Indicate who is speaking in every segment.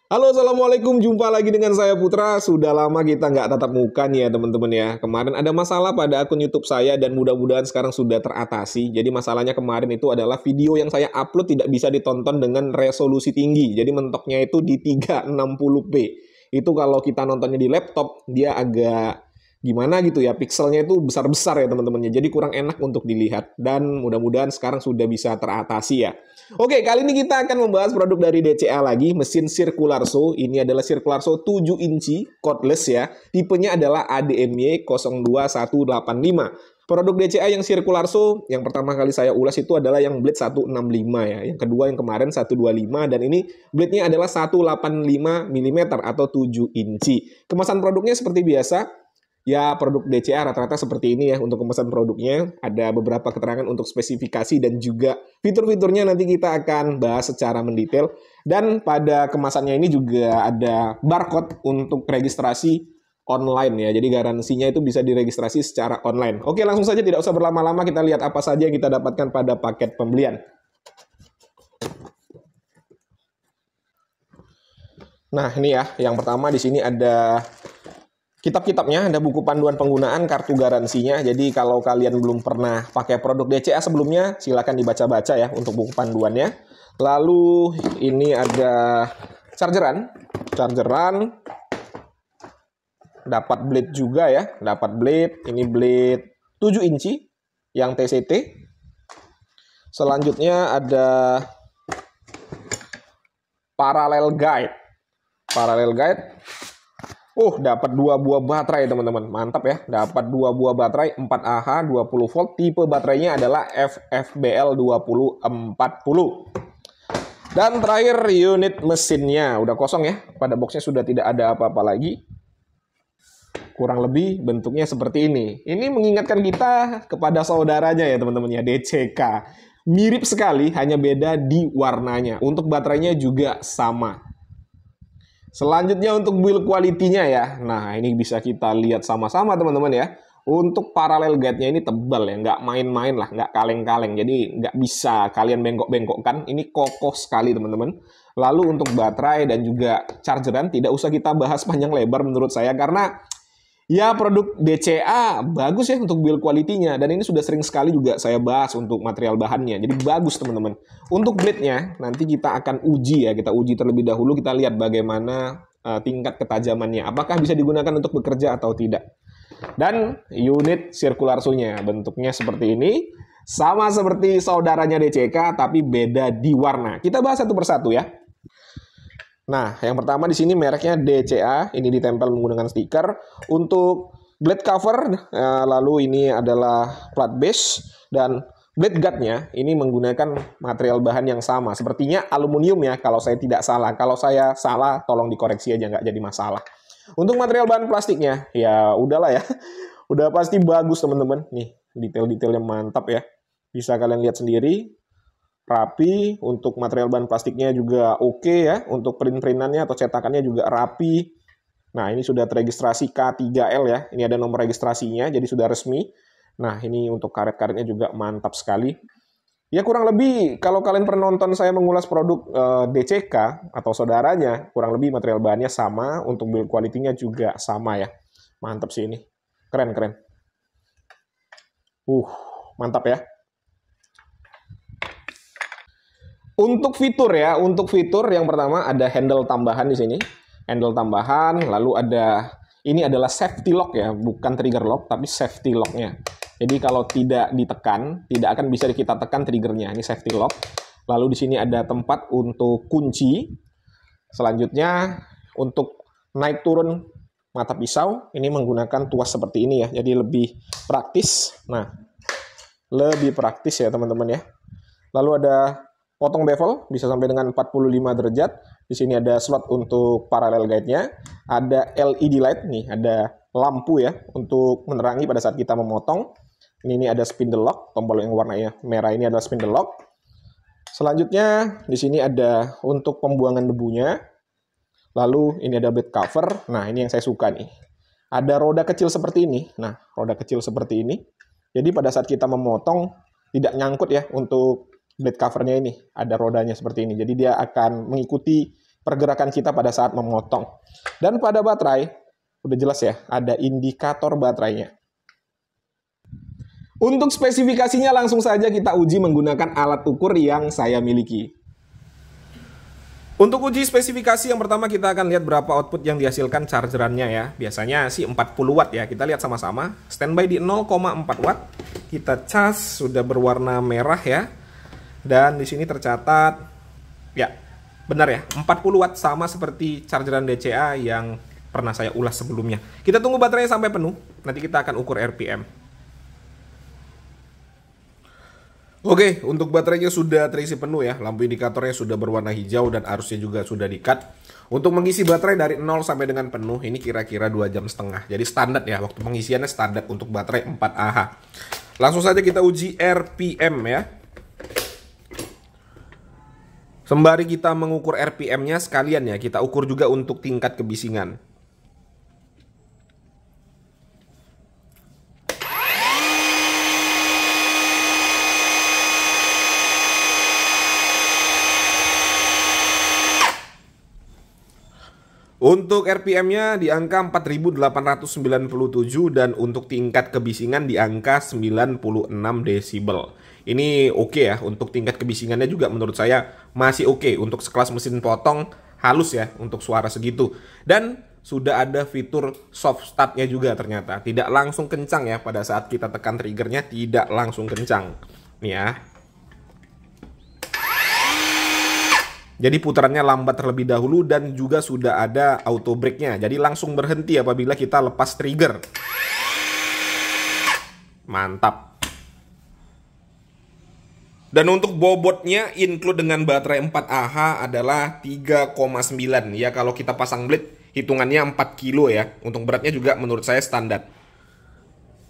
Speaker 1: Halo, Assalamualaikum. Jumpa lagi dengan saya Putra. Sudah lama kita nggak tatap muka nih ya teman-teman ya. Kemarin ada masalah pada akun YouTube saya dan mudah-mudahan sekarang sudah teratasi. Jadi masalahnya kemarin itu adalah video yang saya upload tidak bisa ditonton dengan resolusi tinggi. Jadi mentoknya itu di 360p. Itu kalau kita nontonnya di laptop, dia agak gimana gitu ya, pikselnya itu besar-besar ya teman-temannya. Jadi kurang enak untuk dilihat. Dan mudah-mudahan sekarang sudah bisa teratasi ya. Oke, kali ini kita akan membahas produk dari DCA lagi, mesin Circularso. Ini adalah Circularso 7 inci, cordless ya. Tipenya adalah ADMY 02185. Produk DCA yang Circularso, yang pertama kali saya ulas itu adalah yang blade 165 ya. Yang kedua yang kemarin 125, dan ini blade-nya adalah 185 mm atau 7 inci. Kemasan produknya seperti biasa. Ya, produk DCA rata-rata seperti ini ya untuk kemasan produknya. Ada beberapa keterangan untuk spesifikasi dan juga fitur-fiturnya nanti kita akan bahas secara mendetail. Dan pada kemasannya ini juga ada barcode untuk registrasi online ya. Jadi garansinya itu bisa diregistrasi secara online. Oke, langsung saja tidak usah berlama-lama, kita lihat apa saja yang kita dapatkan pada paket pembelian. Nah, ini ya, yang pertama di sini ada kitab-kitabnya, ada buku panduan penggunaan, kartu garansinya. Jadi kalau kalian belum pernah pakai produk DCA sebelumnya, silakan dibaca-baca ya untuk buku panduannya. Lalu ini ada chargeran, dapat blade juga ya, dapat blade. Ini blade 7 inci yang TCT. Selanjutnya ada parallel guide. Dapat 2 buah baterai teman-teman. Mantap ya. Dapat 2 buah baterai 4Ah 20 volt. Tipe baterainya adalah FFBL 2040. Dan terakhir unit mesinnya. Udah kosong ya. Pada boxnya sudah tidak ada apa-apa lagi. Kurang lebih bentuknya seperti ini. Ini mengingatkan kita kepada saudaranya ya teman-teman ya, DCK. Mirip sekali, hanya beda di warnanya. Untuk baterainya juga sama. Selanjutnya untuk build quality-nya ya. Nah, ini bisa kita lihat sama-sama teman-teman ya. Untuk parallel guide-nya ini tebal ya, nggak main-main lah, nggak kaleng-kaleng. Jadi nggak bisa kalian bengkok-bengkokkan. Ini kokoh sekali teman-teman. Lalu untuk baterai dan juga chargeran tidak usah kita bahas panjang lebar menurut saya, karena ya produk DCA bagus ya untuk build quality-nya. Dan ini sudah sering sekali juga saya bahas untuk material bahannya. Jadi bagus teman-teman. Untuk blade-nya nanti kita akan uji ya. Kita uji terlebih dahulu. Kita lihat bagaimana tingkat ketajamannya. Apakah bisa digunakan untuk bekerja atau tidak. Dan unit Circularso-nya bentuknya seperti ini. Sama seperti saudaranya DCK tapi beda di warna. Kita bahas satu persatu ya. Nah, yang pertama di sini mereknya DCA, ini ditempel menggunakan stiker. Untuk blade cover, lalu ini adalah plat base, dan blade guard-nya ini menggunakan material bahan yang sama. Sepertinya aluminium ya, kalau saya tidak salah. Kalau saya salah, tolong dikoreksi aja, nggak jadi masalah. Untuk material bahan plastiknya, ya udahlah ya. Udah pasti bagus teman-teman. Nih, detail-detailnya mantap ya. Bisa kalian lihat sendiri. Rapi, untuk material bahan plastiknya juga oke ya, untuk print-printannya atau cetakannya juga rapi. Nah, ini sudah terregistrasi K3L ya, ini ada nomor registrasinya, jadi sudah resmi. Nah, ini untuk karet-karetnya juga mantap sekali. Ya kurang lebih, kalau kalian pernah nonton saya mengulas produk DCK atau saudaranya, kurang lebih material bahannya sama, untuk build quality-nya juga sama ya. Mantap sih ini, keren-keren. Mantap ya. Untuk fitur ya, untuk fitur yang pertama ada handle tambahan di sini. Handle tambahan, lalu ada, ini adalah safety lock ya, bukan trigger lock, tapi safety locknya. Jadi kalau tidak ditekan, tidak akan bisa kita tekan triggernya. Ini safety lock. Lalu di sini ada tempat untuk kunci. Selanjutnya untuk naik turun mata pisau, ini menggunakan tuas seperti ini ya. Jadi lebih praktis. Nah, lebih praktis ya teman-teman ya. Lalu ada potong bevel, bisa sampai dengan 45 derajat. Di sini ada slot untuk parallel guide-nya. Ada LED light, nih ada lampu ya, untuk menerangi pada saat kita memotong. Ini ada spindle lock, tombol yang warnanya merah ini adalah spindle lock. Selanjutnya, di sini ada untuk pembuangan debunya. Lalu ini ada blade cover. Nah, ini yang saya suka nih. Ada roda kecil seperti ini. Nah, roda kecil seperti ini. Jadi pada saat kita memotong, tidak nyangkut ya untuk blade covernya ini. Ada rodanya seperti ini. Jadi dia akan mengikuti pergerakan kita pada saat memotong. Dan pada baterai, udah jelas ya, ada indikator baterainya. Untuk spesifikasinya langsung saja kita uji menggunakan alat ukur yang saya miliki. Untuk uji spesifikasi yang pertama kita akan lihat berapa output yang dihasilkan chargerannya ya. Biasanya sih 40 watt ya. Kita lihat sama-sama. Standby di 0,4 watt. Kita cas sudah berwarna merah ya. Dan di sini tercatat ya, benar ya, 40 watt sama seperti chargeran DCA yang pernah saya ulas sebelumnya. Kita tunggu baterainya sampai penuh. Nanti kita akan ukur RPM. Oke, untuk baterainya sudah terisi penuh ya. Lampu indikatornya sudah berwarna hijau dan arusnya juga sudah di-cut. Untuk mengisi baterai dari 0 sampai dengan penuh, ini kira-kira 2,5 jam. Jadi standar ya, waktu pengisiannya standar untuk baterai 4Ah. Langsung saja kita uji RPM ya. Sembari kita mengukur RPM-nya sekalian ya, kita ukur juga untuk tingkat kebisingan. Untuk RPM-nya di angka 4.897 dan untuk tingkat kebisingan di angka 96 desibel. Ini oke ya, untuk tingkat kebisingannya juga menurut saya masih oke. Untuk sekelas mesin potong halus ya untuk suara segitu. Dan sudah ada fitur soft start-nya juga ternyata. Tidak langsung kencang ya pada saat kita tekan triggernya, tidak langsung kencang. Nih ya. Jadi putarannya lambat terlebih dahulu dan juga sudah ada auto brake-nya. Jadi langsung berhenti apabila kita lepas trigger. Mantap. Dan untuk bobotnya include dengan baterai 4Ah adalah 3,9. Ya kalau kita pasang blade hitungannya 4 kilo ya. Untuk beratnya juga menurut saya standar.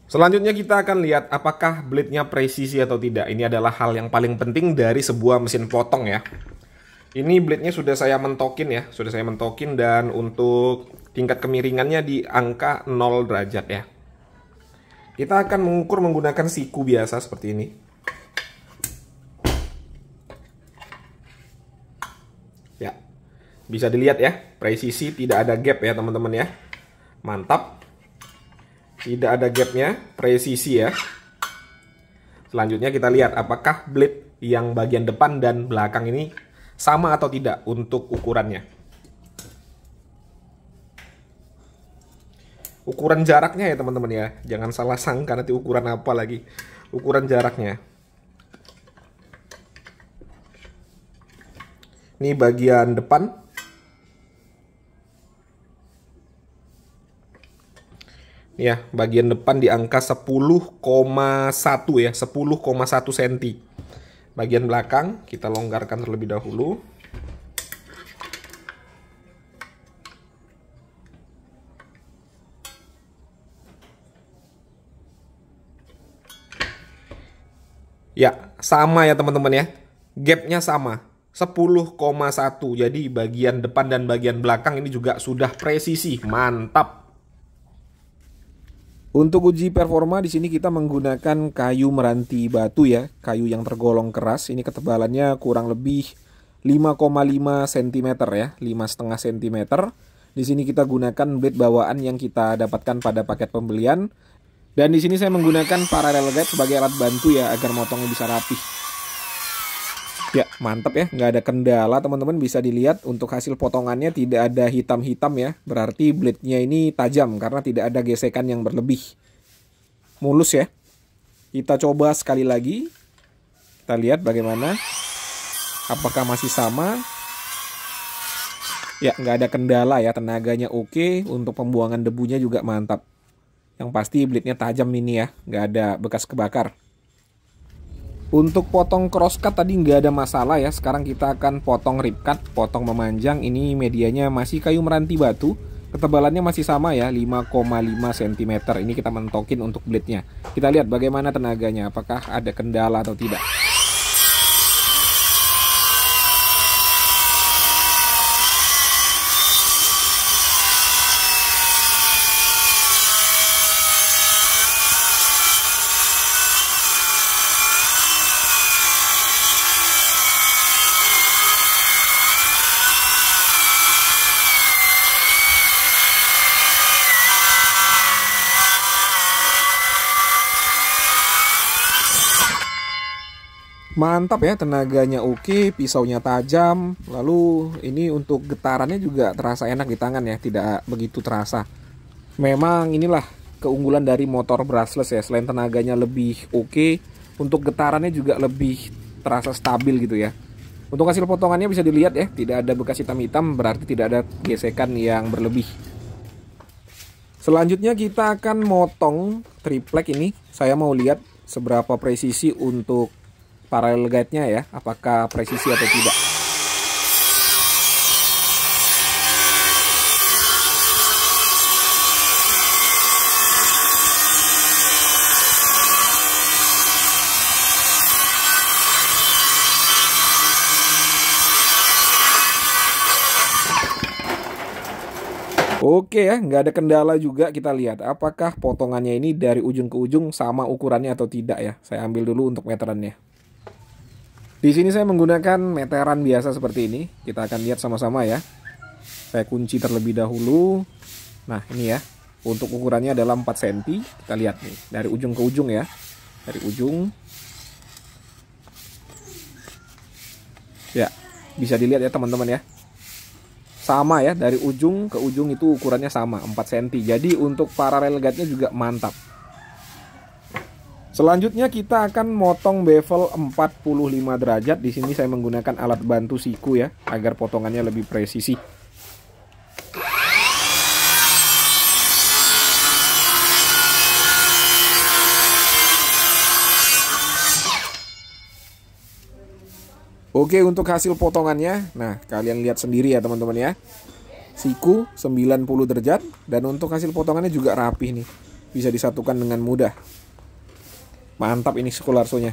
Speaker 1: Selanjutnya kita akan lihat apakah blade-nya presisi atau tidak. Ini adalah hal yang paling penting dari sebuah mesin potong ya. Ini blade-nya sudah saya mentokin ya, sudah saya mentokin dan untuk tingkat kemiringannya di angka 0 derajat ya. Kita akan mengukur menggunakan siku biasa seperti ini. Ya, bisa dilihat ya, presisi tidak ada gap ya teman-teman ya. Mantap. Tidak ada gapnya, presisi ya. Selanjutnya kita lihat apakah blade yang bagian depan dan belakang ini sama atau tidak untuk ukurannya. Ukuran jaraknya ya teman-teman ya. Jangan salah sangka nanti ukuran apa lagi. Ukuran jaraknya. Ini bagian depan. Ya, bagian depan di angka 10,1 ya, 10,1 cm. Bagian belakang kita longgarkan terlebih dahulu. Ya, sama ya teman-teman ya. Gapnya sama, 10,1. Jadi bagian depan dan bagian belakang ini juga sudah presisi. Mantap. Untuk uji performa di sini kita menggunakan kayu meranti batu ya, kayu yang tergolong keras. Ini ketebalannya kurang lebih 5,5 cm ya, 5,5 cm. Di sini kita gunakan blade bawaan yang kita dapatkan pada paket pembelian. Dan di sini saya menggunakan parallel guide sebagai alat bantu ya agar motongnya bisa rapih. Ya, mantap ya, nggak ada kendala teman-teman, bisa dilihat untuk hasil potongannya tidak ada hitam-hitam ya. Berarti blade-nya ini tajam karena tidak ada gesekan yang berlebih. Mulus ya. Kita coba sekali lagi. Kita lihat bagaimana. Apakah masih sama? Ya, nggak ada kendala ya, tenaganya oke. Untuk pembuangan debunya juga mantap. Yang pasti blade-nya tajam ini ya, nggak ada bekas kebakar. Untuk potong crosscut tadi nggak ada masalah ya. Sekarang kita akan potong rib cut, potong memanjang. Ini medianya masih kayu meranti batu. Ketebalannya masih sama ya, 5,5 cm. Ini kita mentokin untuk blade-nya. Kita lihat bagaimana tenaganya, apakah ada kendala atau tidak. Mantap ya, tenaganya oke, pisaunya tajam. Lalu ini untuk getarannya juga terasa enak di tangan ya, tidak begitu terasa. Memang inilah keunggulan dari motor brushless ya. Selain tenaganya lebih oke, untuk getarannya juga lebih terasa stabil gitu ya. Untuk hasil potongannya bisa dilihat ya, tidak ada bekas hitam-hitam, berarti tidak ada gesekan yang berlebih. Selanjutnya kita akan motong triplek ini. Saya mau lihat seberapa presisi untuk parallel guide-nya ya, apakah presisi atau tidak. Oke ya, nggak ada kendala juga. Kita lihat apakah potongannya ini dari ujung ke ujung sama ukurannya atau tidak ya. Saya ambil dulu untuk meterannya. Di sini saya menggunakan meteran biasa seperti ini. Kita akan lihat sama-sama ya. Saya kunci terlebih dahulu. Nah ini ya, untuk ukurannya adalah 4 cm. Kita lihat nih, dari ujung ke ujung ya. Dari ujung. Ya, bisa dilihat ya teman-teman ya. Sama ya, dari ujung ke ujung itu ukurannya sama, 4 cm. Jadi untuk parallel guide-nya juga mantap. Selanjutnya kita akan motong bevel 45 derajat. Di sini saya menggunakan alat bantu siku ya, agar potongannya lebih presisi. Oke, untuk hasil potongannya, nah kalian lihat sendiri ya teman-teman ya. Siku 90 derajat, dan untuk hasil potongannya juga rapih nih. Bisa disatukan dengan mudah. Mantap ini Sirkularso-nya.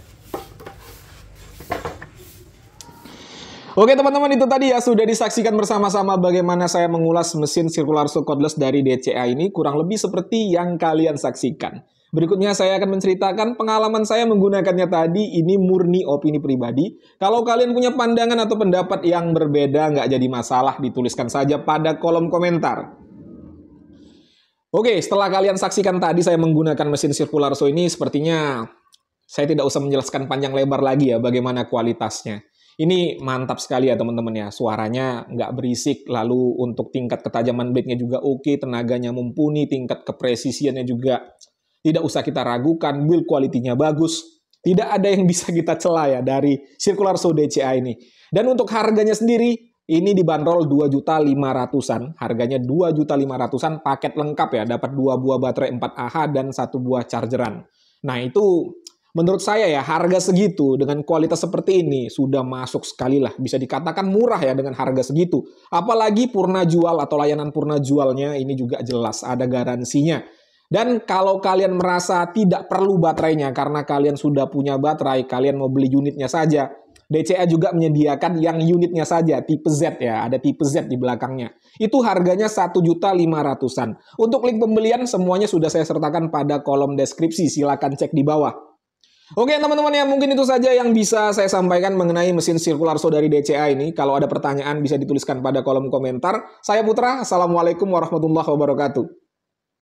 Speaker 1: Oke teman-teman, itu tadi ya sudah disaksikan bersama-sama bagaimana saya mengulas mesin Sirkularso cordless dari DCA ini, kurang lebih seperti yang kalian saksikan. Berikutnya saya akan menceritakan pengalaman saya menggunakannya tadi. Ini murni opini pribadi. Kalau kalian punya pandangan atau pendapat yang berbeda, nggak jadi masalah, dituliskan saja pada kolom komentar. Oke, setelah kalian saksikan tadi saya menggunakan mesin Sirkularso ini, sepertinya saya tidak usah menjelaskan panjang lebar lagi ya bagaimana kualitasnya. Ini mantap sekali ya teman-teman ya, suaranya nggak berisik, lalu untuk tingkat ketajaman blade-nya juga oke, tenaganya mumpuni, tingkat kepresisiannya juga tidak usah kita ragukan, build quality-nya bagus. Tidak ada yang bisa kita cela ya dari Sirkularso DCA ini. Dan untuk harganya sendiri, ini dibanderol 2.500-an. Harganya 2.500-an, paket lengkap ya. Dapat 2 buah baterai 4Ah dan 1 buah chargeran. Nah itu menurut saya ya, harga segitu dengan kualitas seperti ini sudah masuk sekali lah. Bisa dikatakan murah ya dengan harga segitu. Apalagi purna jual atau layanan purna jualnya ini juga jelas ada garansinya. Dan kalau kalian merasa tidak perlu baterainya karena kalian sudah punya baterai, kalian mau beli unitnya saja, DCA juga menyediakan yang unitnya saja, tipe Z ya, ada tipe Z di belakangnya. Itu harganya 1.500-an. Untuk link pembelian semuanya sudah saya sertakan pada kolom deskripsi, silakan cek di bawah. Oke teman-teman ya, mungkin itu saja yang bisa saya sampaikan mengenai mesin Sirkularso dari DCA ini. Kalau ada pertanyaan bisa dituliskan pada kolom komentar. Saya Putra, Assalamualaikum warahmatullahi wabarakatuh.